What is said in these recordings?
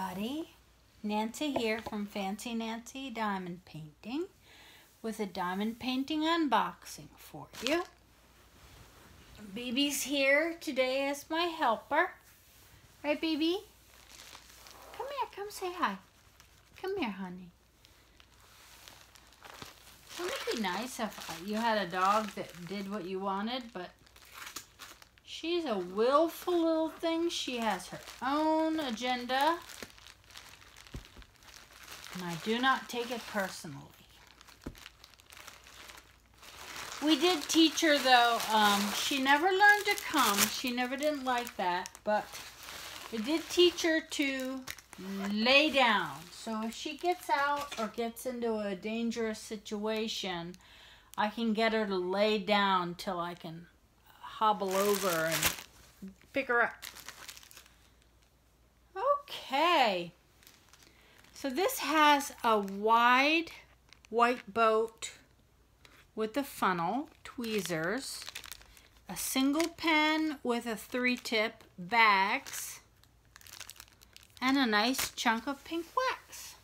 everybody. Nancy here from Fancy Nancy Diamond Painting with a diamond painting unboxing for you. BB's here today as my helper. Right, BB? Come here, come say hi. Come here, honey. Wouldn't it be nice if you had a dog that did what you wanted, but she's a willful little thing. She has her own agenda, and I do not take it personally. We did teach her, though. She never learned to come. She never didn't like that, but we did teach her to lay down. So if she gets out or gets into a dangerous situation, I can get her to lay down till I can hobble over and pick her up. Okay. So this has a wide white boat with a funnel, tweezers, a single pen with a 3-tip, bags, and a nice chunk of pink wax.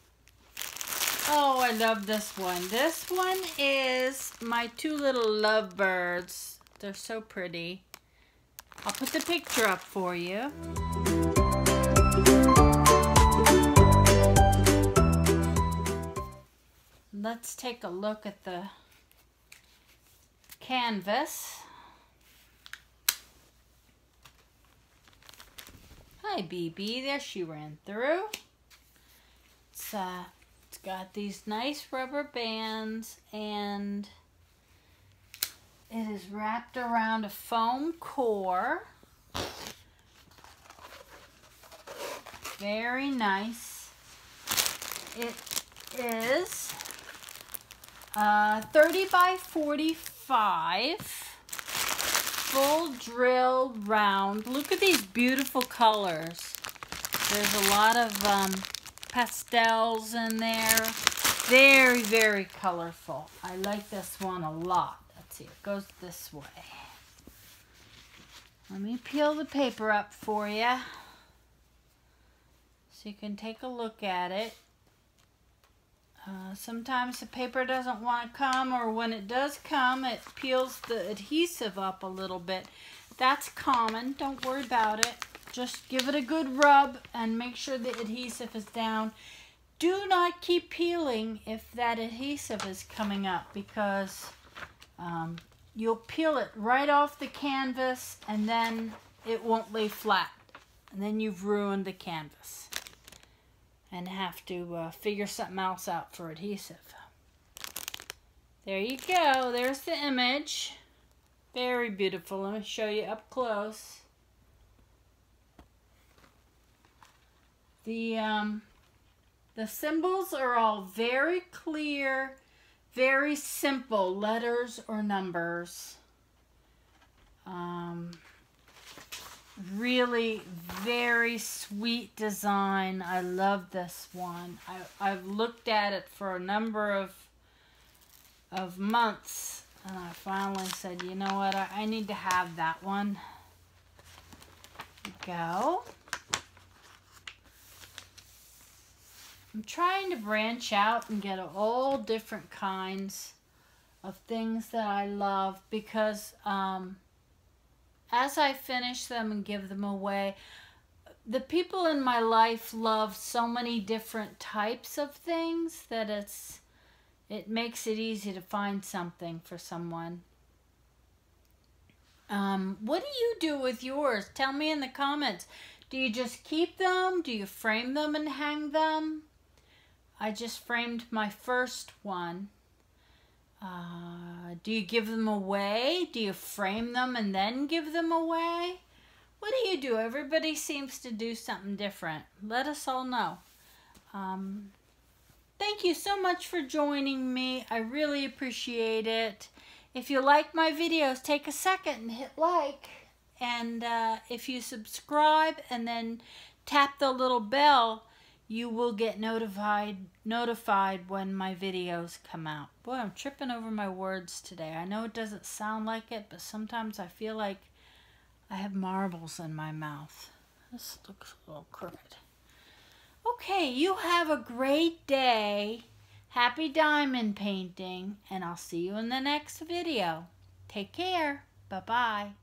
Oh, I love this one. This one is my two little lovebirds. They're so pretty. I'll put the picture up for you. Let's take a look at the canvas. Hi, BB. There she ran through. It's got these nice rubber bands, and it is wrapped around a foam core. Very nice. It is 30 by 45, full drill round. Look at these beautiful colors. There's a lot of pastels in there. Very, very colorful. I like this one a lot. Let's see, it goes this way. Let me peel the paper up for you so you can take a look at it. Sometimes the paper doesn't want to come, or when it does come, it peels the adhesive up a little bit. That's common. Don't worry about it. Just give it a good rub and make sure the adhesive is down. Do not keep peeling if that adhesive is coming up, because you'll peel it right off the canvas and then it won't lay flat. And then you've ruined the canvas and have to figure something else out for adhesive. There you go. There's the image. Very beautiful. Let me show you up close. The symbols are all very clear, very simple letters or numbers. Really very sweet design. I love this one. I've looked at it for a number of months, and I finally said, you know what, I need to have that one. There we go. I'm trying to branch out and get all different kinds of things that I love, because as I finish them and give them away, the people in my life love so many different types of things that it makes it easy to find something for someone. What do you do with yours? Tell me in the comments. Do you just keep them? Do you frame them and hang them? I just framed my first one. Do you give them away? Do you frame them and then give them away? What do you do? Everybody seems to do something different. Let us all know. Thank you so much for joining me. I really appreciate it. If you like my videos, take a second and hit like. And if you subscribe and then tap the little bell, you will get notified when my videos come out. Boy, I'm tripping over my words today. I know it doesn't sound like it, but sometimes I feel like I have marbles in my mouth. This looks a little crooked. Okay, you have a great day. Happy diamond painting, and I'll see you in the next video. Take care. Bye-bye.